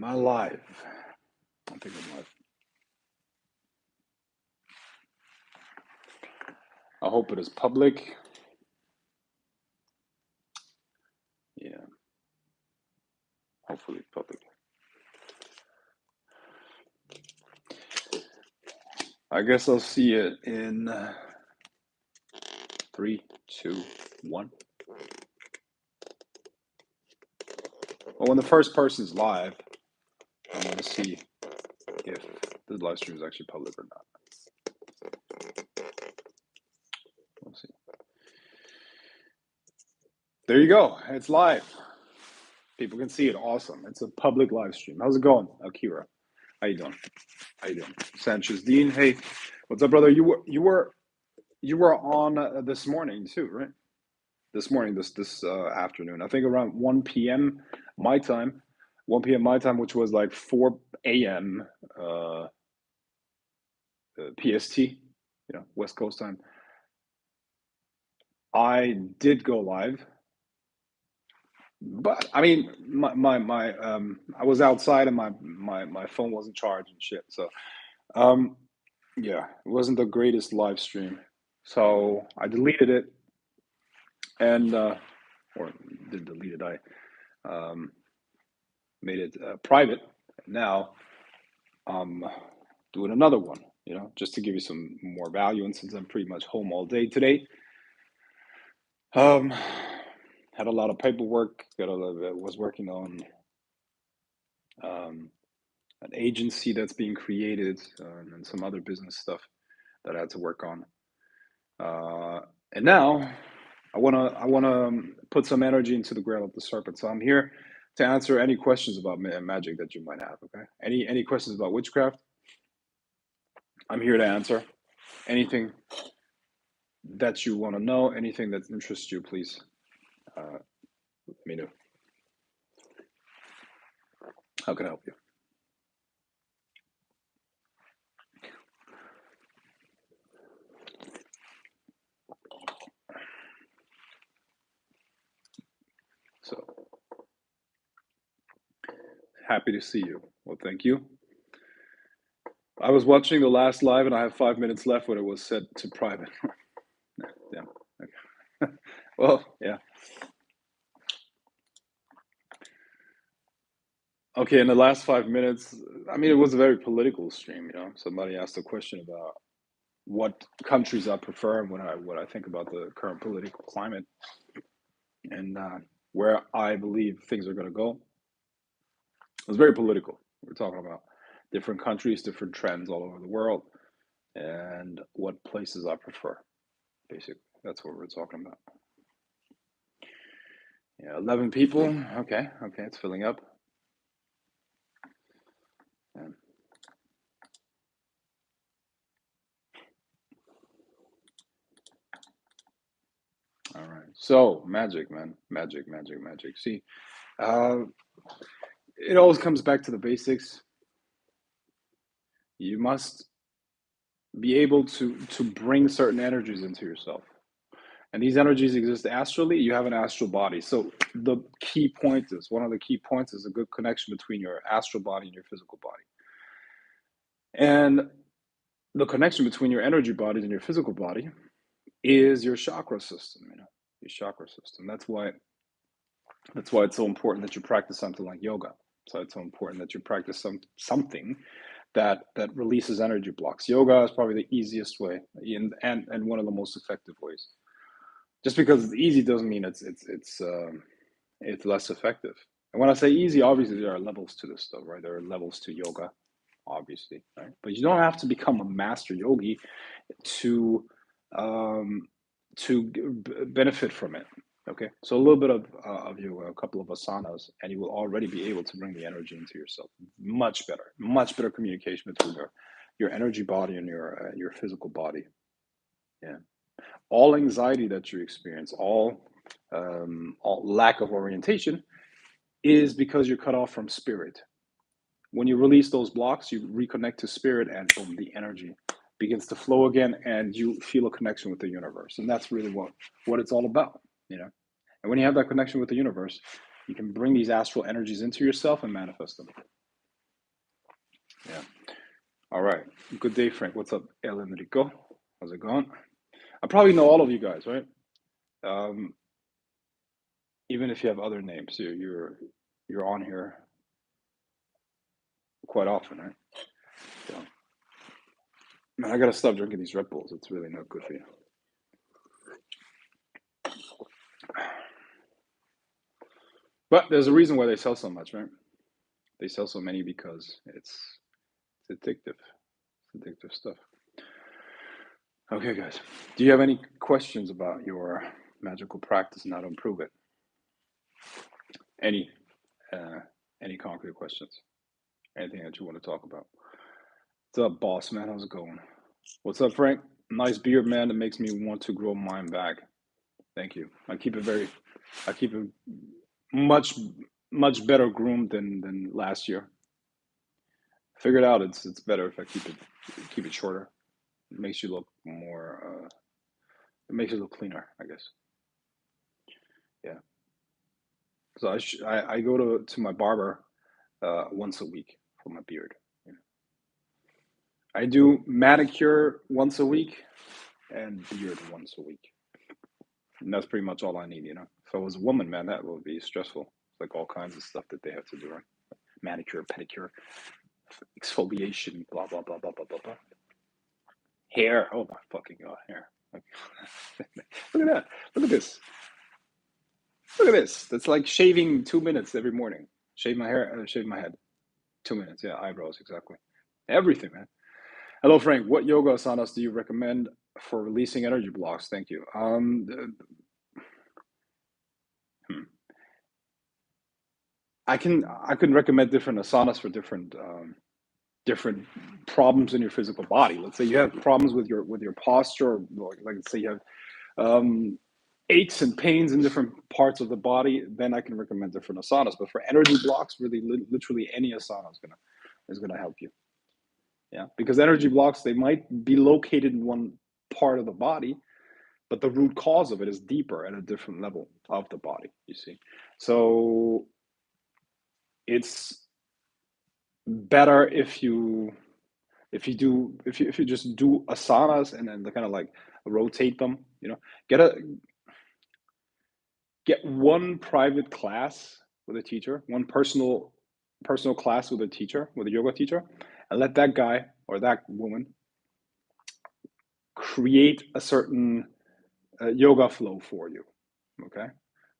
Am I live? I think I'm live. I hope it is public. Yeah. Hopefully it's public. I guess I'll see it in 3, 2, 1. Well, when the first person's live, I'm going to see if the live stream is actually public or not. We'll see. There you go. It's live. People can see it. Awesome. It's a public live stream. How's it going, Akira? How you doing? How you doing? Sanchez Dean. Hey, what's up, brother? You were on this morning too, right? This morning, this afternoon. I think around 1 p.m. my time. 1 p.m. my time, which was like 4 a.m. PST, West Coast time. I did go live, but I mean, I was outside and my phone wasn't charged and shit. So, yeah, it wasn't the greatest live stream. So I deleted it and or did delete it. I made it private. Now I'm doing another one, just to give you some more value. And since I'm pretty much home all day today, had a lot of paperwork. Was working on an agency that's being created and some other business stuff that I had to work on. And now I wanna put some energy into the Grail of the Serpent. So I'm here to answer any questions about magic that you might have. Okay, any questions about witchcraft? I'm here to answer. Anything that you want to know, anything that interests you, please let me know. How can I help you? So happy to see you. Well, thank you. I was watching the last live and I have 5 minutes left when it was set to private. Yeah. Okay. Well, yeah. Okay, in the last 5 minutes, I mean, it was a very political stream. Somebody asked a question about what countries I prefer and what I think about the current political climate and where I believe things are going to go. It was very political. We're talking about different countries, different trends all over the world, and what places I prefer. Basically, that's what we're talking about. Yeah, 11 people. Okay, it's filling up. Yeah. All right. So magic, man, magic. See, it always comes back to the basics. You must be able to bring certain energies into yourself. And these energies exist astrally. You have an astral body. So one of the key points is a good connection between your astral body and your physical body. And the connection between your energy bodies and your physical body is your chakra system, your chakra system. That's why it's so important that you practice something like yoga. So it's so important that you practice something that releases energy blocks. Yoga is probably the easiest way and one of the most effective ways. Just because it's easy doesn't mean it's less effective. And when I say easy, obviously there are levels to this stuff, right? There are levels to yoga, obviously, right? But you don't have to become a master yogi to benefit from it. Okay, so a little bit of yoga, a couple of asanas, and you will already be able to bring the energy into yourself. Much better communication between your energy body and your physical body. Yeah. All anxiety that you experience, all lack of orientation, is because you're cut off from spirit. When you release those blocks, you reconnect to spirit, and boom, the energy begins to flow again, and you feel a connection with the universe. And that's really what it's all about, And when you have that connection with the universe, you can bring these astral energies into yourself and manifest them. Yeah. All right. Good day, Frank. What's up, El Enrico? How's it going? I probably know all of you guys, right? Um, even if you have other names, you're on here quite often, right? So, man, I gotta stop drinking these Red Bulls. It's really not good for you. But there's a reason why they sell so much, right? They sell so many because it's addictive. It's addictive stuff. Okay, guys. Do you have any questions about your magical practice and how to improve it? Any uh, any concrete questions? Anything that you want to talk about? What's up, boss man? How's it going? What's up, Frank? Nice beard, man. That makes me want to grow mine back. Thank you. I keep it much better groomed than last year. Figured out it's better if I keep it shorter. It makes you look more. It makes you look cleaner, I guess. Yeah. So I go to my barber once a week for my beard. Yeah. I do manicure once a week and beard once a week. And that's pretty much all I need, you know. If I was a woman, man, that would be stressful. Like all kinds of stuff that they have to do, right? Manicure, pedicure, exfoliation, blah blah blah blah blah blah blah. Hair, oh my fucking god, hair. Look at that. Look at this. Look at this. That's like shaving 2 minutes every morning. Shave my hair, shave my head. 2 minutes, yeah, eyebrows, exactly. Everything, man. Hello, Frank. What yoga asanas do you recommend for releasing energy blocks? Thank you. Hmm. I can recommend different asanas for different problems in your physical body. Let's say you have problems with your posture, or like let's say you have um, aches and pains in different parts of the body. Then I can recommend different asanas. But for energy blocks, really, literally any asana is gonna help you. Yeah, because energy blocks, they might be located in one part of the body, but the root cause of it is deeper at a different level of the body. You see, so it's better if you just do asanas and then kind of like rotate them. You know, get a get one private class with a teacher, one personal class with a teacher, with a yoga teacher, and let that guy or that woman create a certain yoga flow for you. Okay,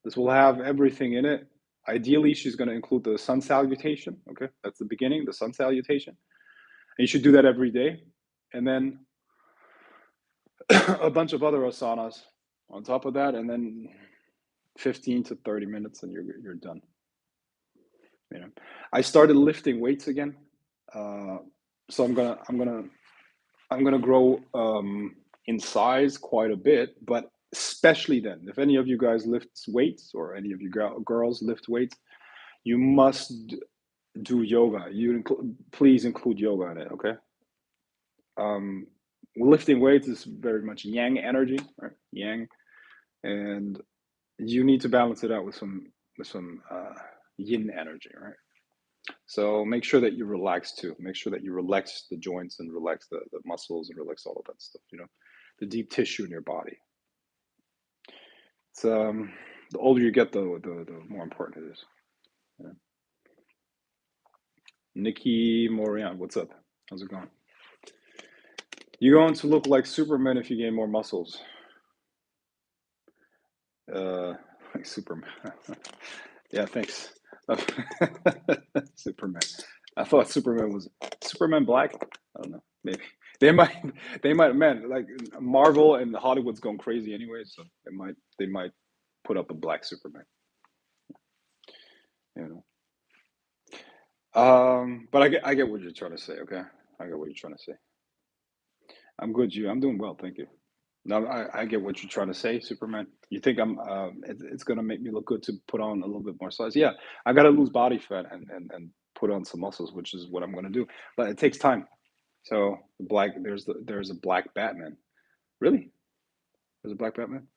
this will have everything in it. Ideally, she's going to include the sun salutation. Okay, that's the beginning, the sun salutation, and you should do that every day, and then a bunch of other asanas on top of that, and then 15 to 30 minutes, and you're done. You know, I started lifting weights again, uh, so I'm gonna grow in size quite a bit, but especially then, if any of you guys lift weights or any of you girls lift weights, you must do yoga. Please include yoga in it, okay? Um, Lifting weights is very much yang energy, right? Yang, and you need to balance it out with some yin energy, right? So make sure that you relax too. Make sure that you relax the joints and relax the muscles and relax all of that stuff, you know, the deep tissue in your body. It's the older you get, the more important it is. Yeah. Nikki Morian, what's up? How's it going? You're going to look like Superman if you gain more muscles. Like Superman. Yeah, thanks. Superman. I thought Superman was Superman black. I don't know. Maybe they might man, like Marvel and Hollywood's going crazy anyway, so they might put up a black Superman. You know. But I get what you're trying to say. Okay, I get what you're trying to say. I'm good, you. I'm doing well, thank you. No, I get what you're trying to say, Superman. You think it's gonna make me look good to put on a little bit more size? Yeah, I gotta lose body fat and put on some muscles, which is what I'm gonna do. But it takes time. So there's a black Batman. Really? There's a black Batman?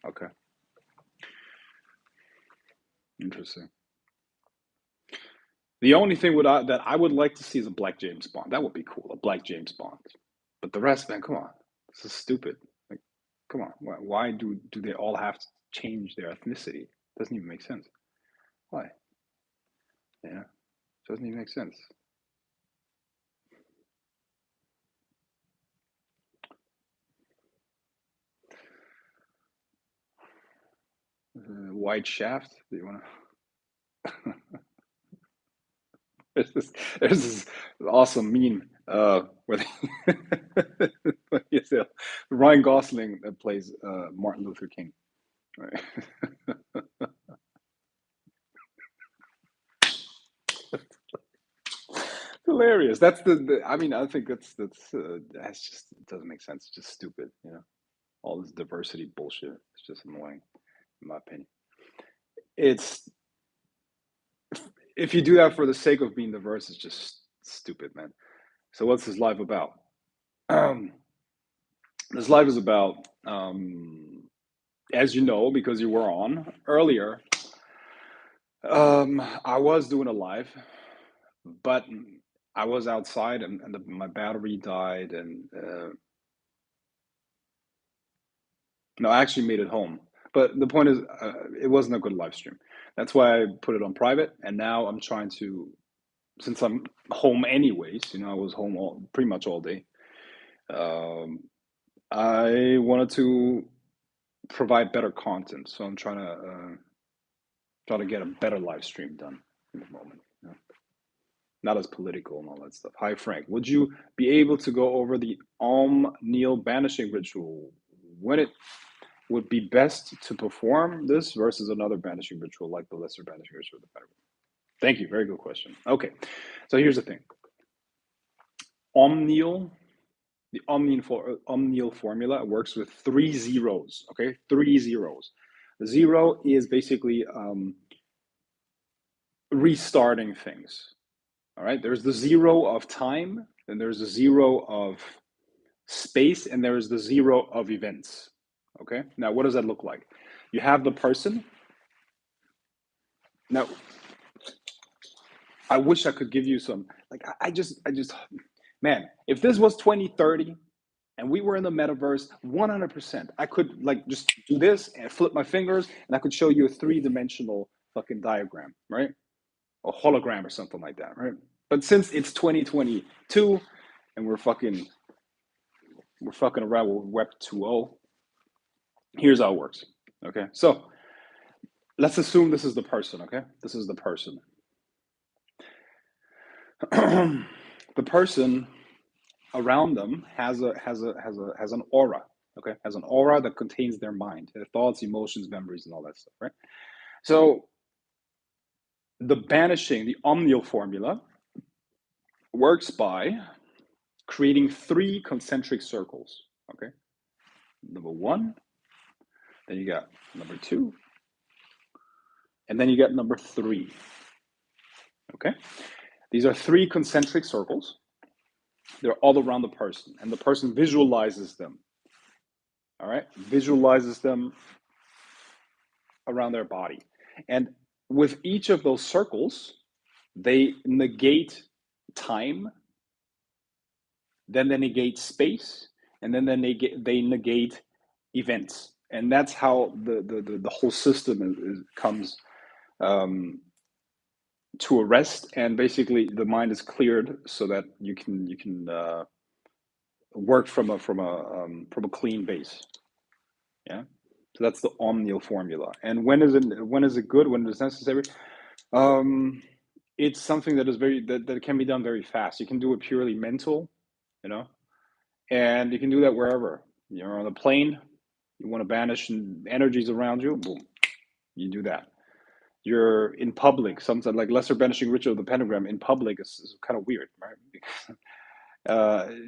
Okay, interesting. The only thing that I would like to see is a Black James Bond. That would be cool, a Black James Bond. But the rest, man, come on, this is stupid. Like, come on, why do they all have to change their ethnicity? Doesn't even make sense. Why? Yeah, doesn't even make sense. White Shaft. Do you want to? There's this awesome meme where Ryan Gosling that plays Martin Luther King. Right? Hilarious. That's I mean, I think that's just, it doesn't make sense. It's just stupid. All this diversity bullshit. It's just annoying, in my opinion. It's If you do that for the sake of being diverse, it's just stupid, man. So what's this life about? This life is about, as you know, because you were on earlier, I was doing a live, but I was outside and my battery died, and no, I actually made it home. But the point is, it wasn't a good live stream. That's why I put it on private, and now I'm trying to, since I'm home anyways, I was home pretty much all day. I wanted to provide better content, so I'm trying to get a better live stream done in the moment. Not as political and all that stuff. Hi, Frank. Would you be able to go over the Omnial banishing ritual? When it would be best to perform this versus another banishing ritual like the lesser banishing ritual? Thank you. Very good question. Okay, so here's the thing. Omnial, the Omnial formula works with 3 zeros. Okay, 3 zeros. The 0 is basically restarting things. All right, there's the 0 of time, then there's the 0 of space, and there's the 0 of events. Okay, now what does that look like? You have the person. Now, I wish I could give you some, like, I just, man, if this was 2030 and we were in the metaverse, 100%, I could like just do this and flip my fingers and I could show you a 3-dimensional fucking diagram, right? A hologram or something like that, right? But since it's 2022 and we're fucking around with Web 2.0, here's how it works. Okay, so let's assume this is the person. Okay, this is the person. The person around them has an aura. Okay, has an aura that contains their mind, their thoughts, emotions, memories, and all that stuff, right? So the banishing, the Omnial formula, works by creating 3 concentric circles. Okay, number 1, then you got number 2, and then you get number 3. Okay, these are 3 concentric circles. They're all around the person, and the person visualizes them. All right, visualizes them around their body, and with each of those circles, they negate time, then they negate space, and then they negate events, and that's how the whole system comes to a rest, and basically the mind is cleared so that you can work from a clean base. Yeah, so that's the Omnial formula. And when is it good? When is it necessary? It's something that is that can be done very fast. You can do it purely mental, and you can do that wherever. You're on a plane, you want to banish energies around you, boom, you do that. You're in public, something like lesser banishing ritual of the pentagram in public is kind of weird, right?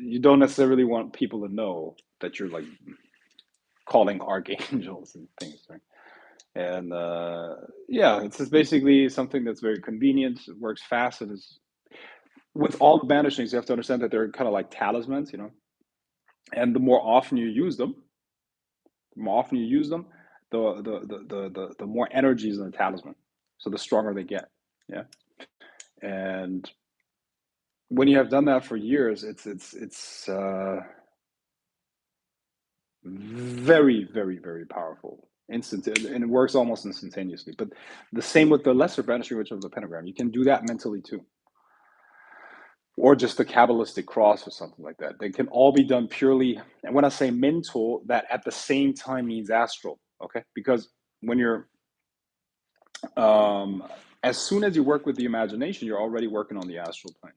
You don't necessarily want people to know that you're like calling archangels and things, right? And yeah, it's just basically something that's very convenient. It works fast. It is, with all the banishings, you have to understand that they're kind of like talismans, and the more often you use them, the more energy is in the talisman, so the stronger they get. Yeah, And when you have done that for years, it's very, very, very powerful. Instant, and it works almost instantaneously. But the same with the lesser banishing ritual of the pentagram. You can do that mentally too, or just the Kabbalistic cross or something like that. They can all be done purely. And when I say mental, that at the same time means astral. Okay, because when you're as soon as you work with the imagination, you're already working on the astral plane.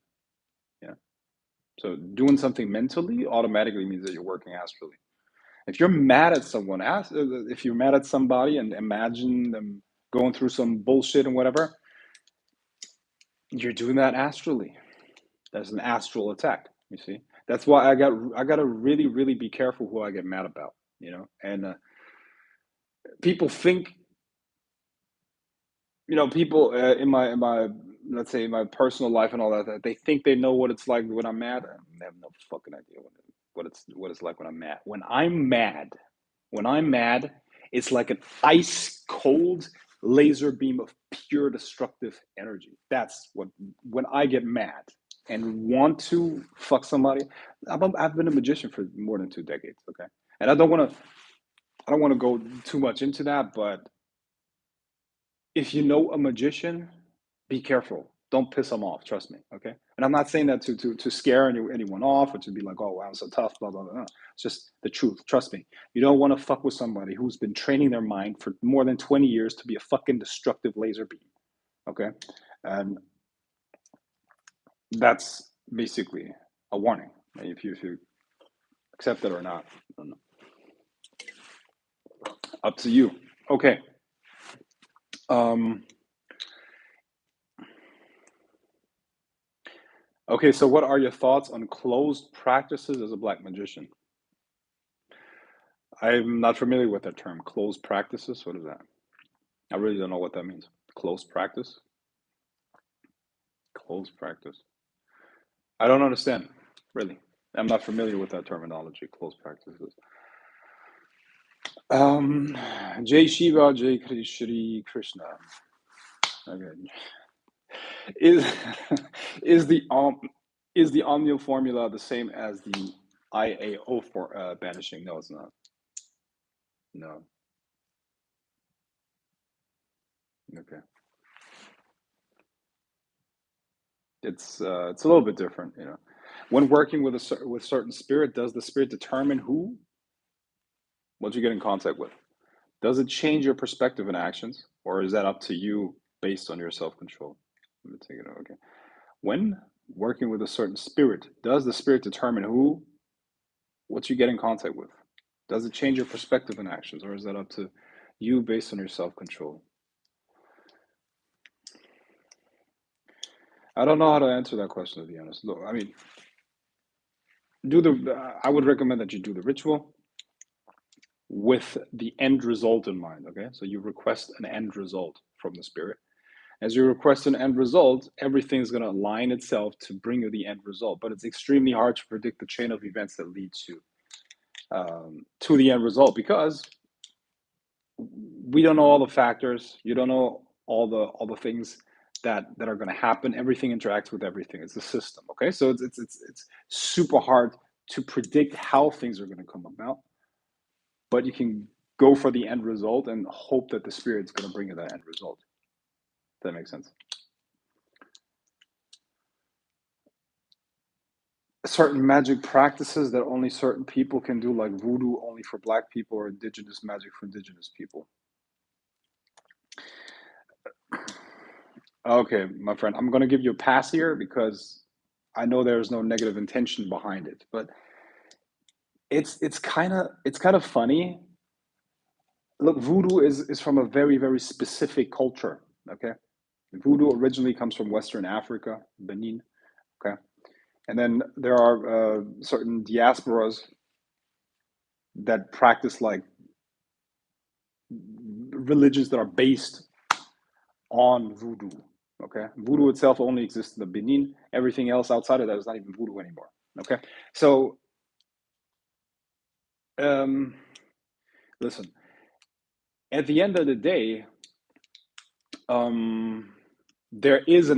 Yeah. So doing something mentally automatically means that you're working astrally. If you're mad at someone, if you're mad at somebody and imagine them going through some bullshit and whatever, you're doing that astrally. That's an astral attack. You see, that's why I gotta really, really be careful who I get mad about. You know, and people think, people in my let's say my personal life and all that, they think they know what it's like when I'm mad. They have no fucking idea what it's like when I'm mad. When I'm mad, it's like an ice cold laser beam of pure destructive energy. That's what when I get mad and want to fuck somebody. I've been a magician for more than 2 decades. Okay, and I don't want to go too much into that, but if you know a magician, be careful. Don't piss them off. Trust me. Okay. And I'm not saying that to scare anyone off or to be like, oh, wow, I'm so tough, blah, blah, blah. No. It's just the truth. Trust me. You don't want to fuck with somebody who's been training their mind for more than 20 years to be a fucking destructive laser beam. Okay. And that's basically a warning. If you accept it or not, I don't know. Up to you. Okay. Okay, so what are your thoughts on closed practices as a black magician? I'm not familiar with that term. Closed practices? What is that? I really don't know what that means. Closed practice? Closed practice. I don't understand, really. I'm not familiar with that terminology, closed practices. Jai Shiva, Jai Shri Krishna. Okay. Is is the is the Omnial formula the same as the IAO for banishing? No, it's not. No. Okay. It's a little bit different, you know. When working with with certain spirit, does the spirit determine what you get in contact with? Does it change your perspective and actions, or is that up to you based on your self-control? Let me take it out. Okay. When working with a certain spirit, does the spirit determine what you get in contact with? Does it change your perspective and actions, or is that up to you based on your self-control? I don't know how to answer that question, to be honest. Look, I mean, I would recommend that you do the ritual with the end result in mind. Okay, so you request an end result from the spirit. As you request an end result, everything's going to align itself to bring you the end result. But it's extremely hard to predict the chain of events that lead to the end result, because we don't know all the factors. You don't know all the things that are going to happen. Everything interacts with everything. It's a system. Okay, so it's super hard to predict how things are going to come about, but you can go for the end result and hope that the spirit's going to bring you that end result. Does that make sense? Certain magic practices that only certain people can do, like voodoo only for black people, or indigenous magic for indigenous people. Okay, my friend, I'm going to give you a pass here because I know there's no negative intention behind it, but it's kind of funny. Look, voodoo is from a very, very specific culture. Okay, voodoo originally comes from Western Africa, Benin. Okay, and then there are certain diasporas that practice like religions that are based on voodoo. Okay, voodoo itself only exists in the Benin. Everything else outside of that is not even voodoo anymore. Okay, so listen. At the end of the day, um, there is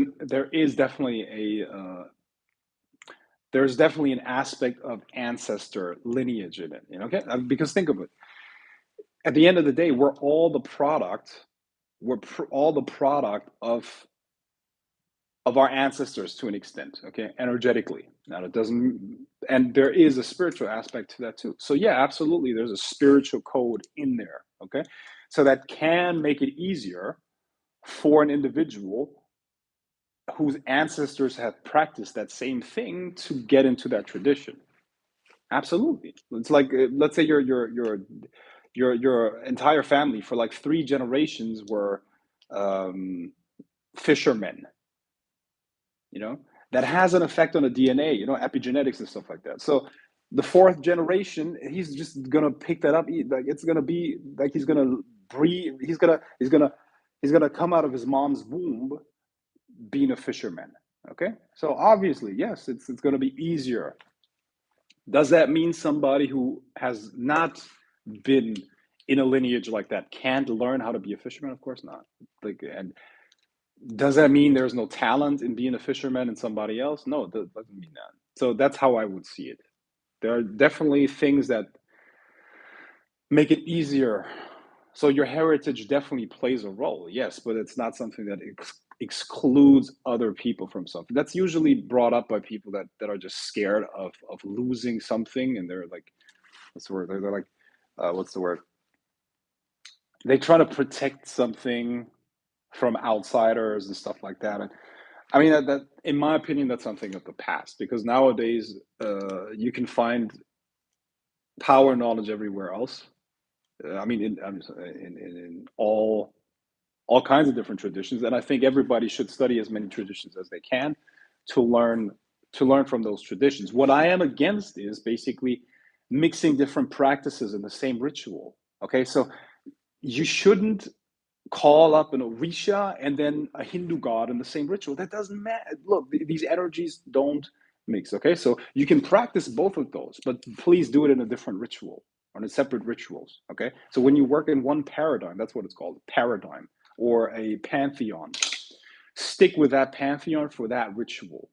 definitely there's definitely an aspect of ancestor lineage in it, you know, okay? Because think of it, at the end of the day, all the product of our ancestors to an extent, okay, energetically. Now it doesn't, and there is a spiritual aspect to that too. So yeah, absolutely, there's a spiritual code in there, okay, so that can make it easier for an individual whose ancestors have practiced that same thing to get into that tradition. Absolutely, it's like let's say your entire family for like 3 generations were um, fishermen, you know, that has an effect on the DNA, you know, epigenetics and stuff like that. So the 4th generation, he's just gonna pick that up. Like it's gonna be like he's gonna breathe. He's gonna come out of his mom's womb being a fisherman. Okay, so obviously, yes, it's gonna be easier. Does that mean somebody who has not been in a lineage like that can't learn how to be a fisherman? Of course not. Like, and does that mean there's no talent in being a fisherman and somebody else? No, it doesn't mean that. So that's how I would see it. There are definitely things that make it easier. So your heritage definitely plays a role, yes, but it's not something that excludes other people from something. That's usually brought up by people that are just scared of losing something, and they're like, what's the word? They're like, what's the word? They try to protect something from outsiders and stuff like that. And I mean, that in my opinion, that's something of the past because nowadays you can find power knowledge everywhere else. I mean, in all kinds of different traditions, and I think everybody should study as many traditions as they can to learn from those traditions. What I am against is basically mixing different practices in the same ritual. Okay, so you shouldn't call up an Orisha and then a Hindu god in the same ritual. That doesn't matter. Look, these energies don't mix. Okay, so you can practice both of those, but please do it in a different ritual, on a separate rituals. Okay, so when you work in one paradigm, that's what it's called, a paradigm or a pantheon. Stick with that pantheon for that ritual.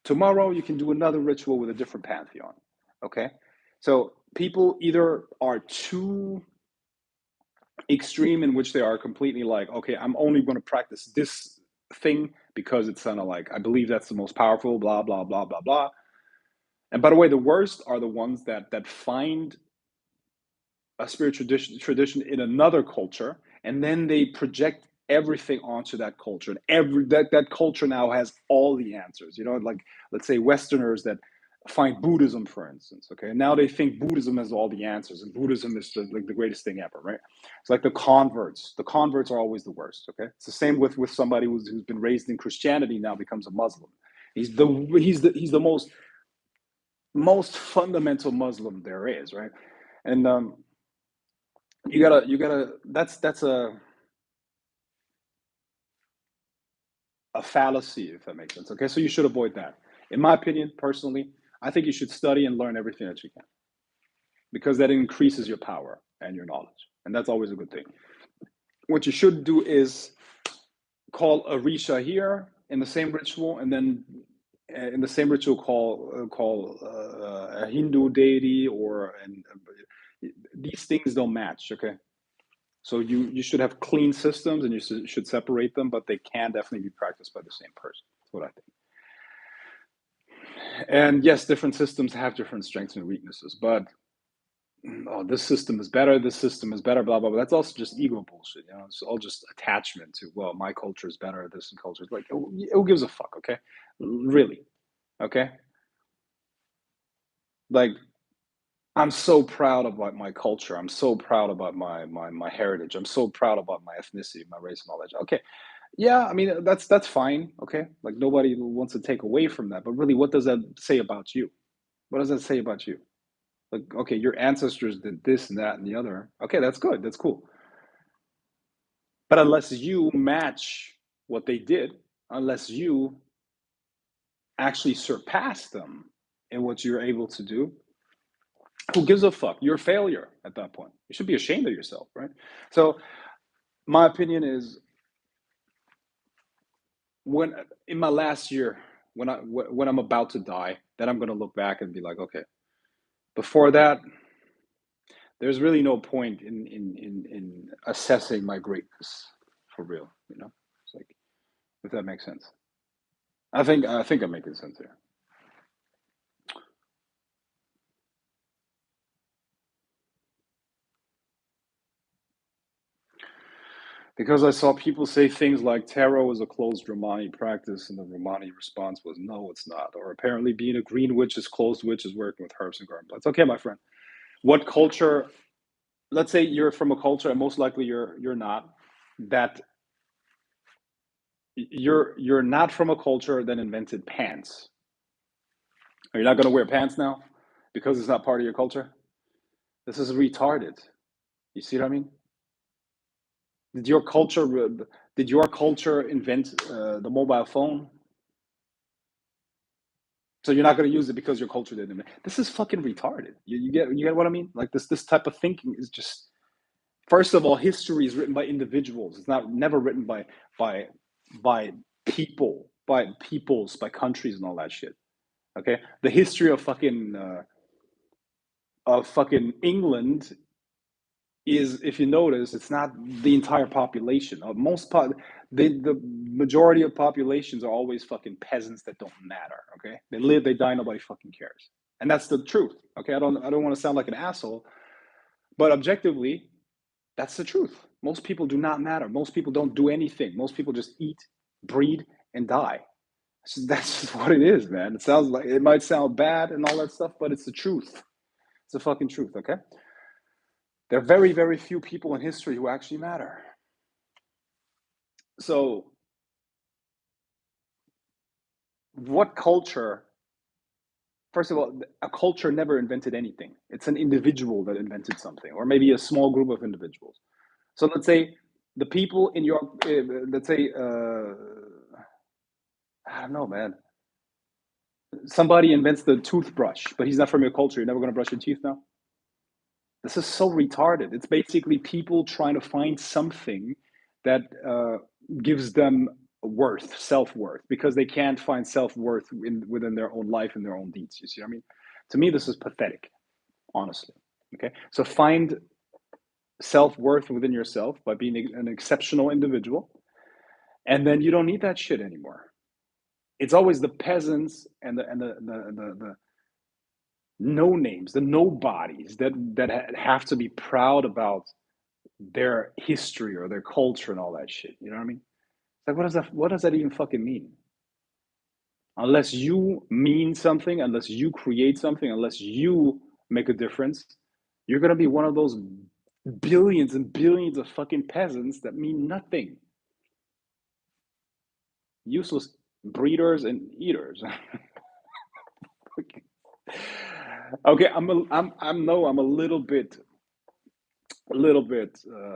Tomorrow you can do another ritual with a different pantheon. Okay, so people either are too extreme in which they are completely like, okay, I'm only going to practice this thing because it's kind of like I believe that's the most powerful, blah blah blah blah blah. And by the way, the worst are the ones that find a spiritual tradition in another culture, and then they project everything onto that culture, and that culture now has all the answers. You know, like let's say Westerners that find Buddhism, for instance. Okay, now they think Buddhism has all the answers, and Buddhism is like the greatest thing ever, right? It's like the converts. The converts are always the worst. Okay, it's the same with somebody who's been raised in Christianity now becomes a Muslim. He's the most fundamental Muslim there is, right? And you gotta that's a fallacy, if that makes sense. Okay, so you should avoid that. In my opinion, personally, I think you should study and learn everything that you can because that increases your power and your knowledge, and that's always a good thing. What you should do is call a Risha here in the same ritual, and then in the same ritual call a Hindu deity these things don't match. Okay, so you should have clean systems and you should separate them, but they can definitely be practiced by the same person. That's what I think. And yes, different systems have different strengths and weaknesses, but oh, this system is better, this system is better, blah blah blah. That's also just ego bullshit. You know, it's all just attachment to, well, my culture is better, this culture is like, who gives a fuck? Okay, really? Okay, like I'm so proud about my culture. I'm so proud about my heritage. I'm so proud about my ethnicity, my race, and all that. Okay, yeah, I mean that's fine. Okay, like nobody wants to take away from that. But really, what does that say about you? What does that say about you? Like, okay, your ancestors did this and that and the other. Okay, that's good. That's cool. But unless you match what they did, unless you actually surpass them in what you're able to do, who gives a fuck? You're a failure at that point. You should be ashamed of yourself, right? So, my opinion is when in my last year, when I'm about to die, then I'm gonna look back and be like, okay, before that, there's really no point in assessing my greatness for real. You know, it's like if that makes sense. I think I'm making sense here. Because I saw people say things like tarot is a closed Romani practice, and the Romani response was, no, it's not. Or apparently being a green witch is closed witch is working with herbs and garden plants. Okay, my friend. What culture, let's say you're from a culture, and most likely you're not, that you're not from a culture that invented pants. Are you not gonna wear pants now? Because it's not part of your culture? This is retarded. You see what I mean? Did your culture did your culture invent the mobile phone? So you're not going to use it because your culture didn't. This is fucking retarded. You get what I mean? Like this type of thinking is just. First of all, history is written by individuals. It's not never written by by people, by peoples, by countries and all that shit. Okay, the history of fucking England is, if you notice, it's not the entire population. The majority of populations are always fucking peasants that don't matter. Okay, they live, they die, nobody fucking cares, and that's the truth. Okay, I don't want to sound like an asshole, but objectively, that's the truth. Most people do not matter. Most people don't do anything. Most people just eat, breed, and die. So that's just what it is, man. It sounds like it might sound bad and all that stuff, but it's the truth. It's the fucking truth. Okay. There are very, very few people in history who actually matter. So, what culture? First of all, a culture never invented anything. It's an individual that invented something, or maybe a small group of individuals. So, let's say the people in your, let's say, I don't know, man. Somebody invents the toothbrush, but he's not from your culture. You're never going to brush your teeth now. This is so retarded. It's basically people trying to find something that gives them worth, self-worth, because they can't find self-worth within their own life and their own deeds. You see what I mean? To me, this is pathetic, honestly. Okay, so find self-worth within yourself by being an exceptional individual, and then you don't need that shit anymore. It's always the peasants and the no names, the nobodies that have to be proud about their history or their culture and all that shit. You know what I mean? Like, what does that even fucking mean? Unless you mean something, unless you create something, unless you make a difference, you're gonna be one of those billions and billions of fucking peasants that mean nothing. Useless breeders and eaters. Okay, I'm a little bit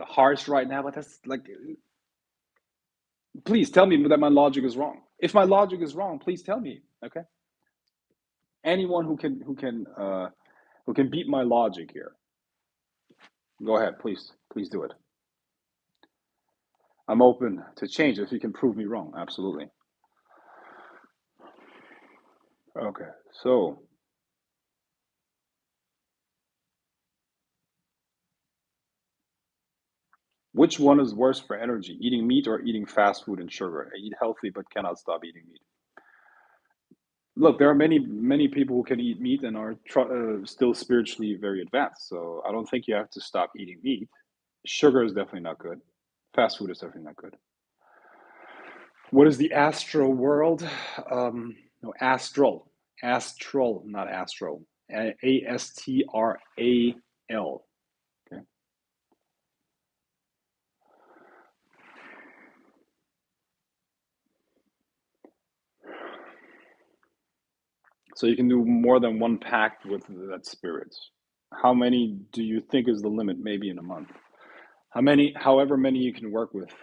harsh right now, but that's like, please tell me that my logic is wrong. If my logic is wrong, please tell me. Okay, anyone who can beat my logic here, go ahead, please do it. I'm open to change if you can prove me wrong. Absolutely. Okay, so which one is worse for energy, eating meat or eating fast food and sugar? I eat healthy but cannot stop eating meat. Look, there are many people who can eat meat and are still spiritually very advanced. So I don't think you have to stop eating meat. Sugar is definitely not good. Fast food is definitely not good. What is the astral world? No, astral, astral, not astro. Astral. Okay. So you can do more than one pact with that spirit. How many do you think is the limit? Maybe in a month. However many you can work with,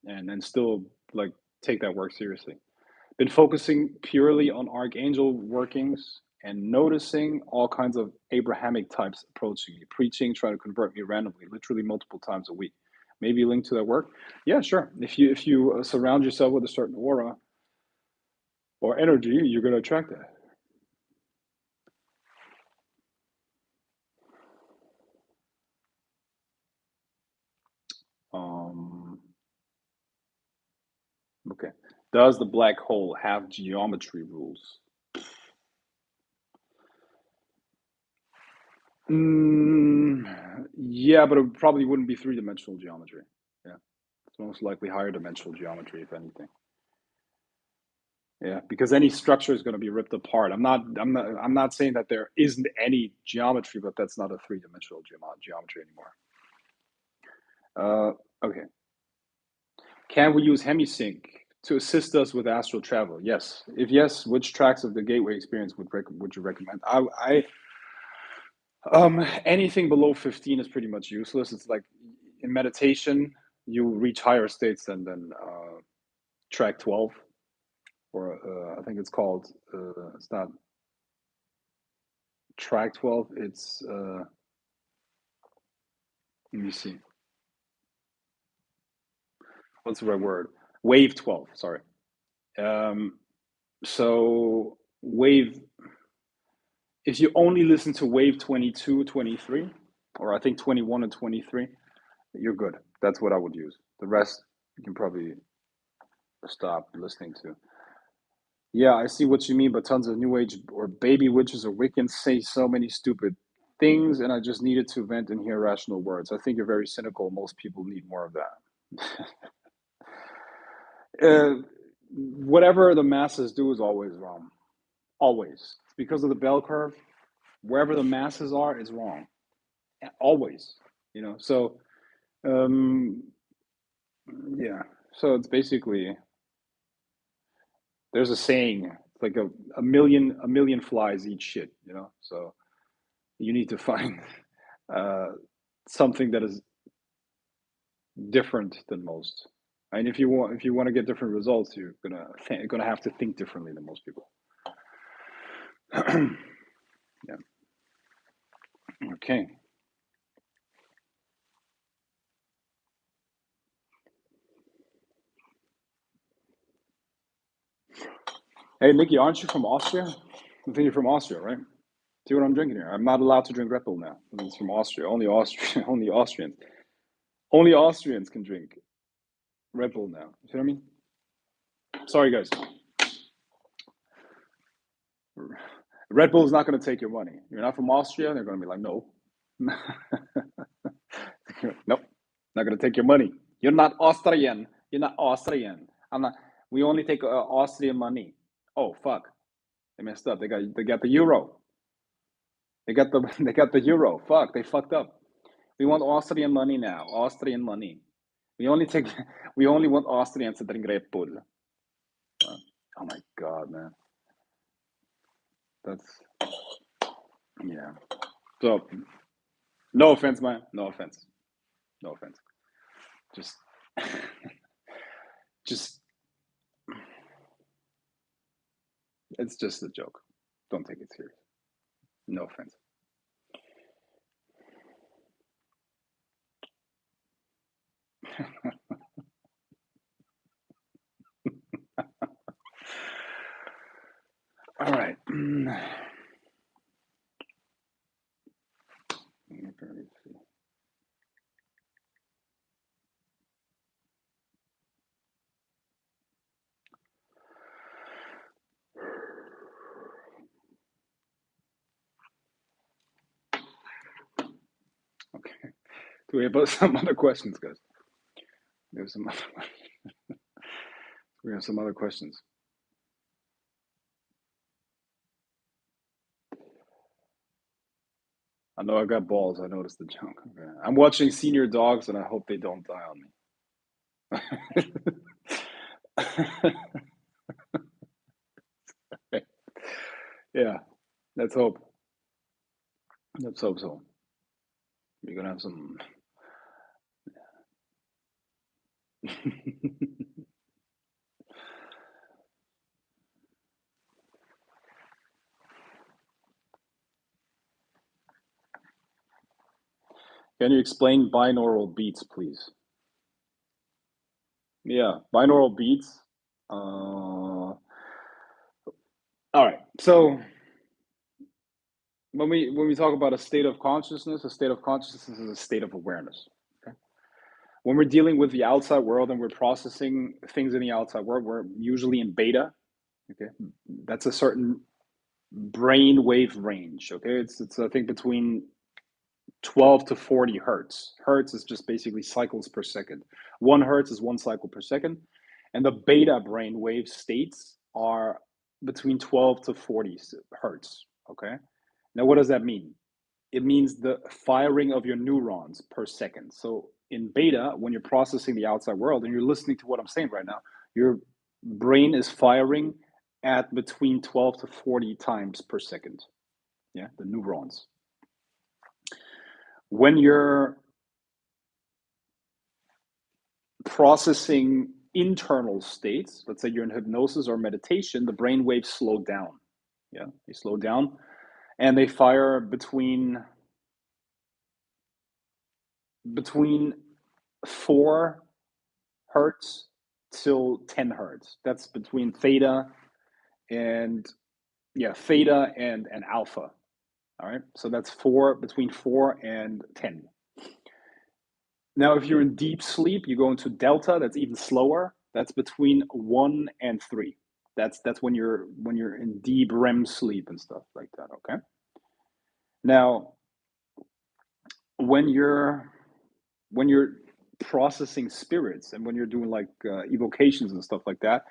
and still like take that work seriously. Been focusing purely on archangel workings and noticing all kinds of Abrahamic types approaching me, preaching, trying to convert me randomly, literally multiple times a week. maybe linked to that work. Yeah, sure. If you surround yourself with a certain aura or energy, you're going to attract that. Okay. Does the black hole have geometry rules? Yeah, but it probably wouldn't be three-dimensional geometry. Yeah, it's most likely higher dimensional geometry, if anything. Yeah, because any structure is going to be ripped apart. I'm not saying that there isn't any geometry, but that's not a three-dimensional geometry anymore. Okay. Can we use Hemisync to assist us with astral travel? Yes. If yes, which tracks of the Gateway experience would you recommend? Anything below 15 is pretty much useless. It's like in meditation, you reach higher states than track 12, or I think it's called. It's not track 12. It's let me see. What's the right word? Wave 12. Sorry. So wave. If you only listen to wave 22, 23, or I think 21 and 23, you're good. That's what I would use. The rest you can probably stop listening to. Yeah, I see what you mean, but tons of new age or baby witches or Wiccans say so many stupid things, and I just needed to vent and hear rational words. I think you're very cynical. Most people need more of that. Whatever the masses do is always wrong. Always. It's because of the bell curve. Wherever the masses are is wrong. Always. So yeah. So it's basically, there's a saying, it's like a million flies eat shit, so you need to find something that is different than most. And if you want to get different results, you're gonna have to think differently than most people. Yeah. Okay. Hey, Nikki, aren't you from Austria? I think you're from Austria, right? See what I'm drinking here? I'm not allowed to drink Red Bull now. It's from Austria. Only Austria. Only Austrians. Only Austrians can drink Red Bull now. You see what I mean? Sorry, guys. Red Bull is not going to take your money. You're not from Austria. They're going to be like, no. Nope. Not going to take your money. You're not Austrian. You're not Austrian. I'm not. We only take Austrian money. Oh, fuck. They messed up. They got the euro. They got the euro. Fuck. They fucked up. We want Austrian money now. Austrian money. We only want Austrians to drink Red Bull. Oh my god, man. That's, yeah. So, no offense, man. No offense. No offense. Just, just, it's just a joke. Don't take it serious. No offense. All right. Okay. Do we have some other questions, guys? We have some other questions. I know I got balls. I noticed the joke. Okay. I'm watching Senior Dogs, and I hope they don't die on me. Yeah, let's hope. Let's hope so. We're gonna have some. Can you explain binaural beats, please? Yeah, binaural beats. All right. So when we talk about a state of consciousness is a state of awareness. Okay. When we're dealing with the outside world and we're processing things in the outside world, we're usually in beta. Okay, that's a certain brain wave range. Okay, it's I think between 12 to 40 hertz. Hertz is just basically cycles per second. 1 hertz is 1 cycle per second. And the beta brain wave states are between 12 to 40 hertz. Okay. Now, what does that mean? It means the firing of your neurons per second. So in beta, when you're processing the outside world and you're listening to what I'm saying right now, your brain is firing at between 12 to 40 times per second. Yeah, the neurons. When you're processing internal states, let's say you're in hypnosis or meditation, the brain waves slow down. Yeah, they slow down and they fire between 4 hertz till 10 hertz. That's between theta and alpha. All right, so that's between 4 and 10. Now, if you're in deep sleep, you go into delta. That's even slower. That's between 1 and 3. That's when you're in deep REM sleep and stuff like that. Okay. Now, when you're processing spirits and when you're doing like evocations and stuff like that,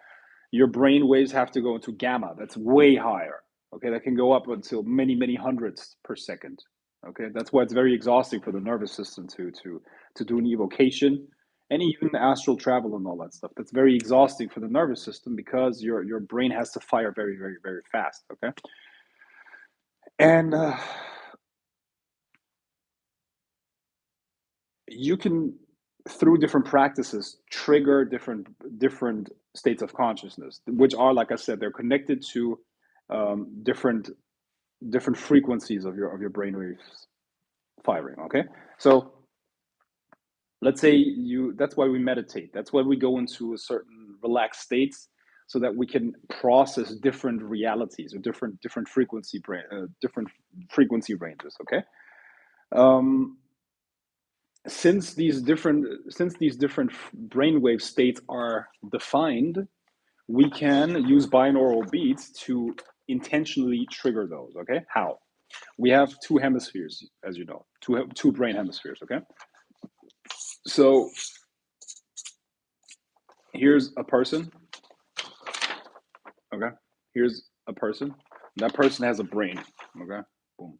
your brain waves have to go into gamma. That's way higher. Okay, that can go up until many hundreds per second. Okay, that's why it's very exhausting for the nervous system to do an evocation and even astral travel and all that stuff. That's very exhausting for the nervous system because your brain has to fire very fast. Okay, and you can, through different practices, trigger different states of consciousness, which are, like I said, they're connected to different frequencies of your brainwaves firing. Okay, so let's say that's why we meditate. That's why we go into a certain relaxed states so that we can process different realities or different different frequency ranges. Okay. Um, since these different brainwave states are defined, we can use binaural beats to intentionally trigger those. Okay, how? We have two hemispheres, as you know, two brain hemispheres. Okay, so here's a person. Okay, here's a person. That person has a brain. Okay, boom.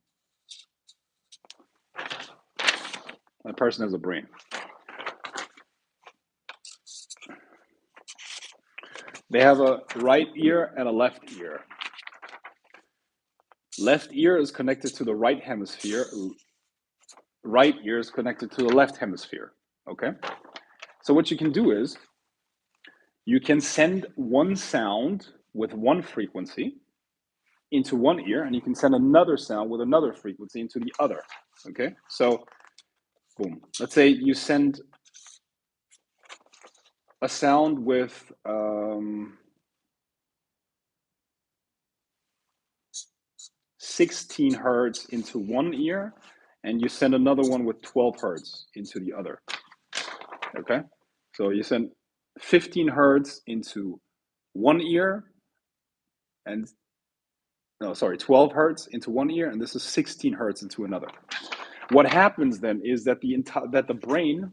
That person has a brain. They have a right ear and a left ear. Left ear is connected to the right hemisphere. Right ear is connected to the left hemisphere. Okay, so what you can do is you can send one sound with one frequency into one ear, and you can send another sound with another frequency into the other. Okay, so boom. Let's say you send a sound with 16 hertz into one ear, and you send another one with 12 hertz into the other. Okay, so you send 15 hertz into one ear, and 12 hertz into one ear, and this is 16 hertz into another. What happens then is that the brain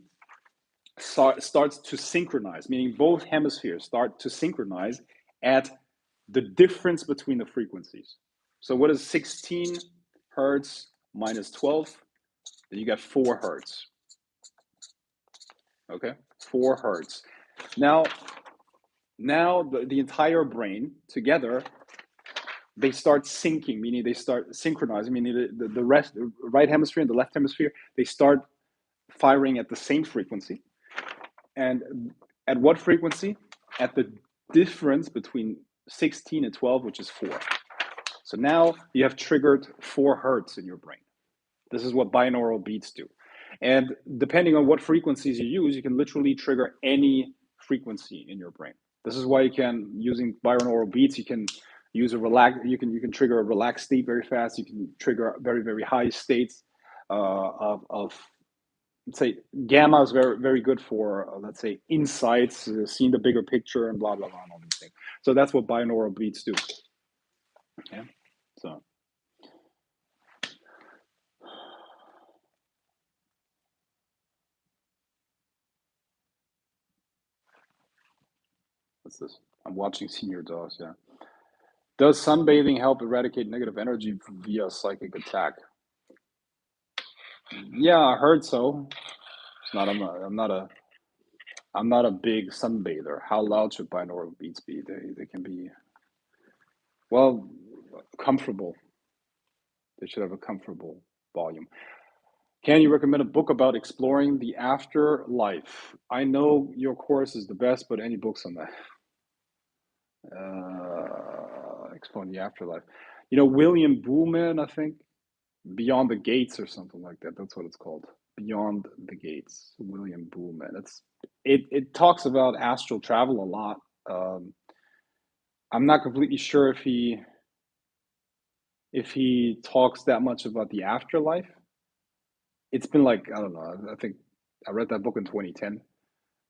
starts to synchronize, meaning both hemispheres start to synchronize at the difference between the frequencies. So what is 16 hertz minus 12? Then you get 4 hertz. Okay, 4 hertz. Now the entire brain together, they start syncing, meaning they start synchronizing, meaning the right hemisphere and the left hemisphere, they start firing at the same frequency. And at what frequency? At the difference between 16 and 12, which is 4. So now you have triggered 4 hertz in your brain. This is what binaural beats do. And depending on what frequencies you use, you can literally trigger any frequency in your brain. This is why you can, using binaural beats, you can use a you can trigger a relaxed state very fast. You can trigger very, very high states of let's say gamma is very good for let's say insights, seeing the bigger picture, and blah blah blah, and all these things. So that's what binaural beats do. Yeah. So what's this? I'm watching Senior Dogs. Yeah. Does sunbathing help eradicate negative energy via psychic attack? Yeah, I heard so. It's not. I'm not a big sunbather. How loud should binaural beats be? They can be, well, comfortable. They should have a comfortable volume. Can you recommend a book about exploring the afterlife? I know your course is the best, but any books on that? Exploring the afterlife. You know, William Buhlman, I think, Beyond the Gates or something like that. That's what it's called. Beyond the Gates, William Buhlman. It talks about astral travel a lot. I'm not completely sure if he talks that much about the afterlife. It's been like, I don't know. I think I read that book in 2010.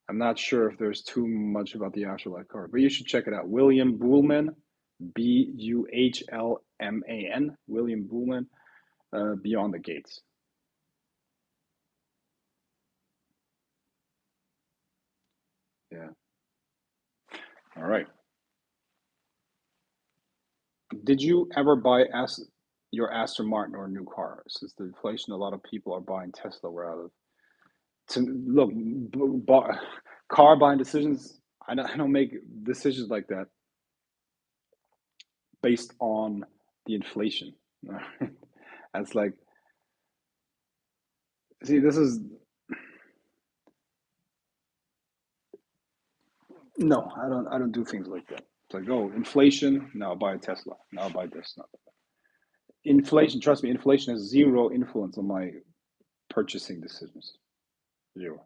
I'm not sure if there's too much about the afterlife card, but you should check it out. William Buhlman, Buhlman, William Buhlman, Beyond the Gates. Yeah. All right. Did you ever buy your Aston Martin or a new car? Since the inflation, a lot of people are buying Tesla. We're out of to look car buying decisions. I don't make decisions like that based on the inflation. That's like, see, this is no, I don't do things like that. It's like, oh, inflation, now I'll buy a Tesla. Now I'll buy this. Now. Inflation, trust me, inflation has zero influence on my purchasing decisions. Zero.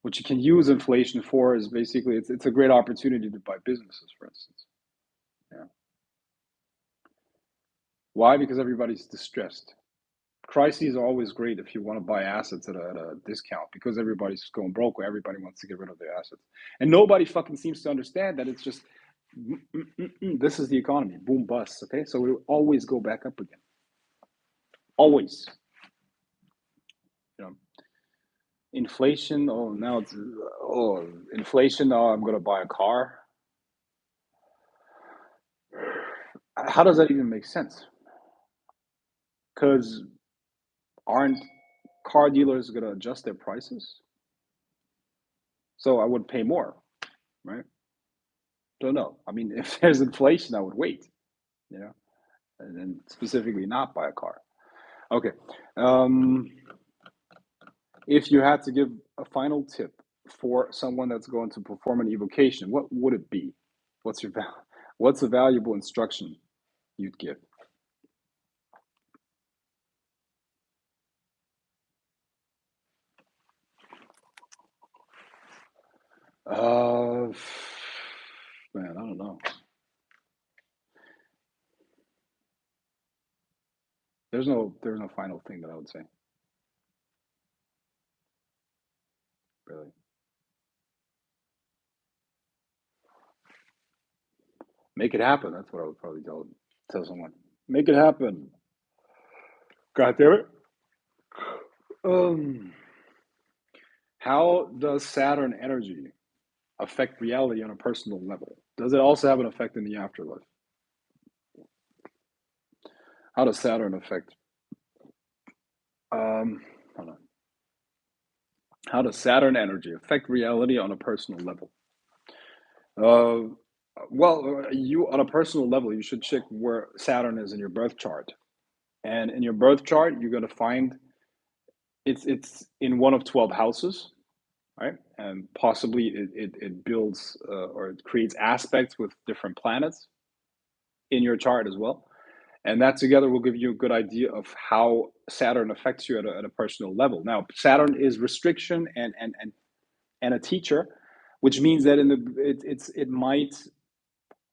What you can use inflation for is basically it's a great opportunity to buy businesses, for instance. Yeah. Why? Because everybody's distressed. Crises are always great if you want to buy assets at a discount because everybody's going broke or everybody wants to get rid of their assets. And nobody fucking seems to understand that it's just this is the economy, boom bust. Okay, so we always go back up again. Always. You know, inflation. Oh, now it's inflation. Oh, I'm gonna buy a car. How does that even make sense? Because aren't car dealers gonna adjust their prices? So I would pay more, right? So no, I mean, if there's inflation, I would wait, you know, and then specifically not buy a car. Okay. If you had to give a final tip for someone that's going to perform an evocation, what would it be? What's your what's a valuable instruction you'd give? Uh, man, I don't know. There's no final thing that I would say. Really, make it happen. That's what I would probably tell someone. Make it happen. God damn it. Um, how does Saturn energy affect reality on a personal level? Does it also have an effect in the afterlife? How does Saturn affect? Hold on. How does Saturn energy affect reality on a personal level? Uh, well, you on a personal level, you should check where Saturn is in your birth chart, and in your birth chart, you're going to find it's in one of 12 houses, right? And possibly it builds or it creates aspects with different planets in your chart as well. And that together will give you a good idea of how Saturn affects you at a personal level. Now, Saturn is restriction and and a teacher, which means that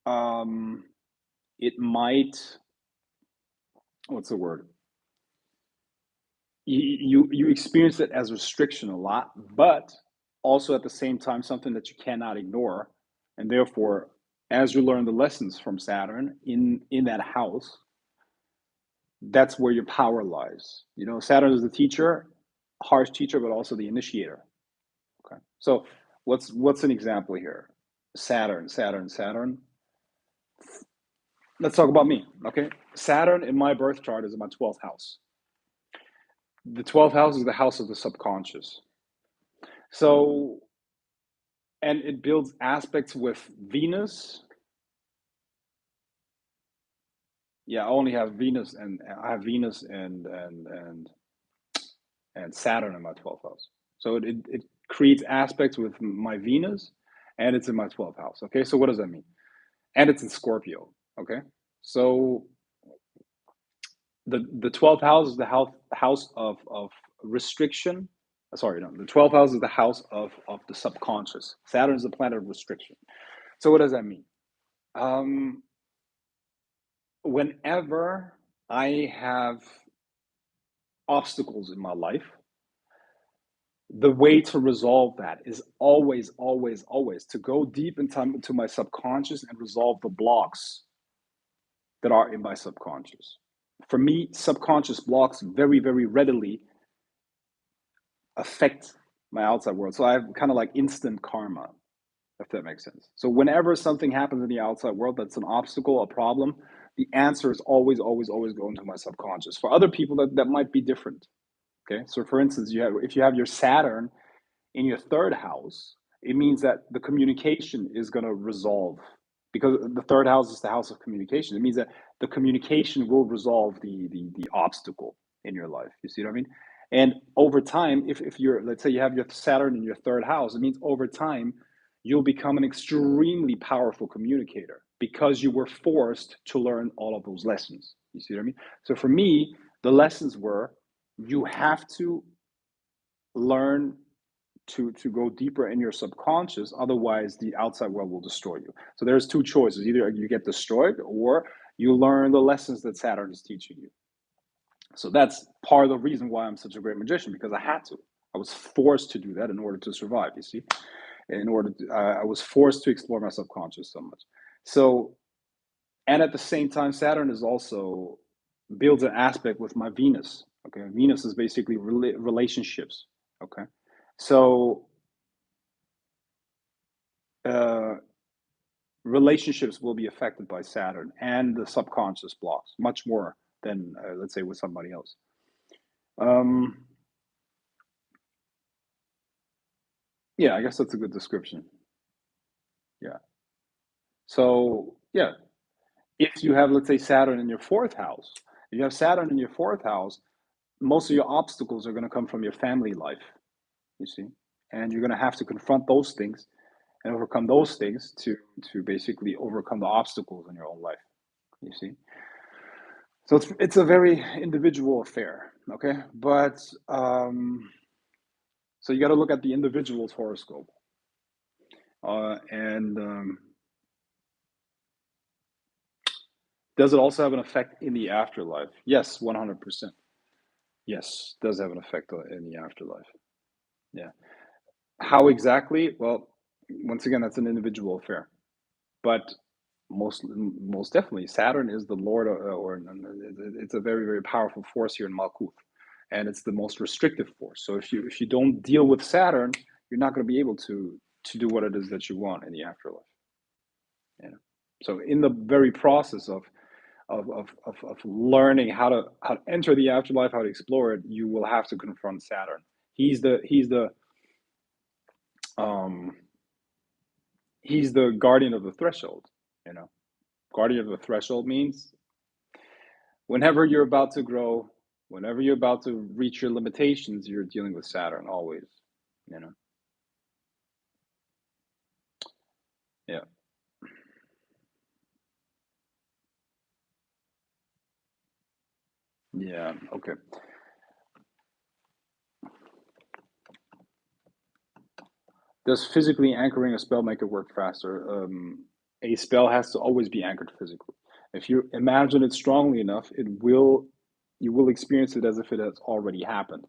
um, it might, what's the word? You experience it as restriction a lot, but also at the same time something that you cannot ignore, and therefore, as you learn the lessons from Saturn in that house, that's where your power lies. You know, Saturn is the teacher, harsh teacher, but also the initiator. Okay, so what's an example here? Saturn. Let's talk about me. Okay, Saturn in my birth chart is in my 12th house. The 12th house is the house of the subconscious. So, and it builds aspects with Venus. Yeah, I only have Venus, and I have Venus and Saturn in my 12th house. So it creates aspects with my Venus, and it's in my 12th house. Okay, so what does that mean? And it's in Scorpio. Okay, so the 12th house is the house of restriction. Sorry, no, the 12th house is the house of the subconscious. Saturn is the planet of restriction. So what does that mean? Um, Whenever I have obstacles in my life, the way to resolve that is always to go deep into my subconscious and resolve the blocks that are in my subconscious. For me, subconscious blocks very readily affect my outside world. So I have kind of like instant karma, if that makes sense. So whenever something happens in the outside world that's an obstacle, a problem, the answer is always going to my subconscious. For other people, that might be different. Okay, so for instance, if you have your Saturn in your third house, it means that the communication is going to resolve, because the third house is the house of communication. It means that the communication will resolve the obstacle in your life. You see what I mean? And over time, if you're, let's say you have your Saturn in your third house, it means over time you'll become an extremely powerful communicator because you were forced to learn all of those lessons. You see what I mean? So for me, the lessons were, you have to learn to go deeper in your subconscious, otherwise the outside world will destroy you. So there's two choices: either you get destroyed or you learn the lessons that Saturn is teaching you. So that's part of the reason why I'm such a great magician, because I was forced to do that in order to survive. You see, I was forced to explore my subconscious so much. So, and at the same time, Saturn is also builds an aspect with my Venus. Okay, Venus is basically relationships. Okay, so uh, relationships will be affected by Saturn and the subconscious blocks much more than, let's say, with somebody else. Um, yeah, I guess that's a good description. Yeah. So, yeah, if you have, let's say, Saturn in your fourth house, if you have Saturn in your fourth house, most of your obstacles are going to come from your family life, you see, and you're going to have to confront those things and overcome those things to basically overcome the obstacles in your own life, you see. So it's a very individual affair, okay? But so you got to look at the individual's horoscope, and does it also have an effect in the afterlife? Yes, 100%. Yes, does have an effect in the afterlife. Yeah. How exactly? Well, once again, that's an individual affair. But most definitely, Saturn is the lord, or it's a very powerful force here in Malkuth, and it's the most restrictive force. So if you don't deal with Saturn, you're not going to be able to do what it is that you want in the afterlife. Yeah. So in the very process of learning how to enter the afterlife, how to explore it, you will have to confront Saturn. He's the um he's the guardian of the threshold. You know, guardian of the threshold means whenever you're about to grow, whenever you're about to reach your limitations, you're dealing with Saturn always. You know. Yeah. Yeah. Okay. Does physically anchoring a spell make it work faster? A spell has to always be anchored physically. If you imagine it strongly enough, you will experience it as if it has already happened.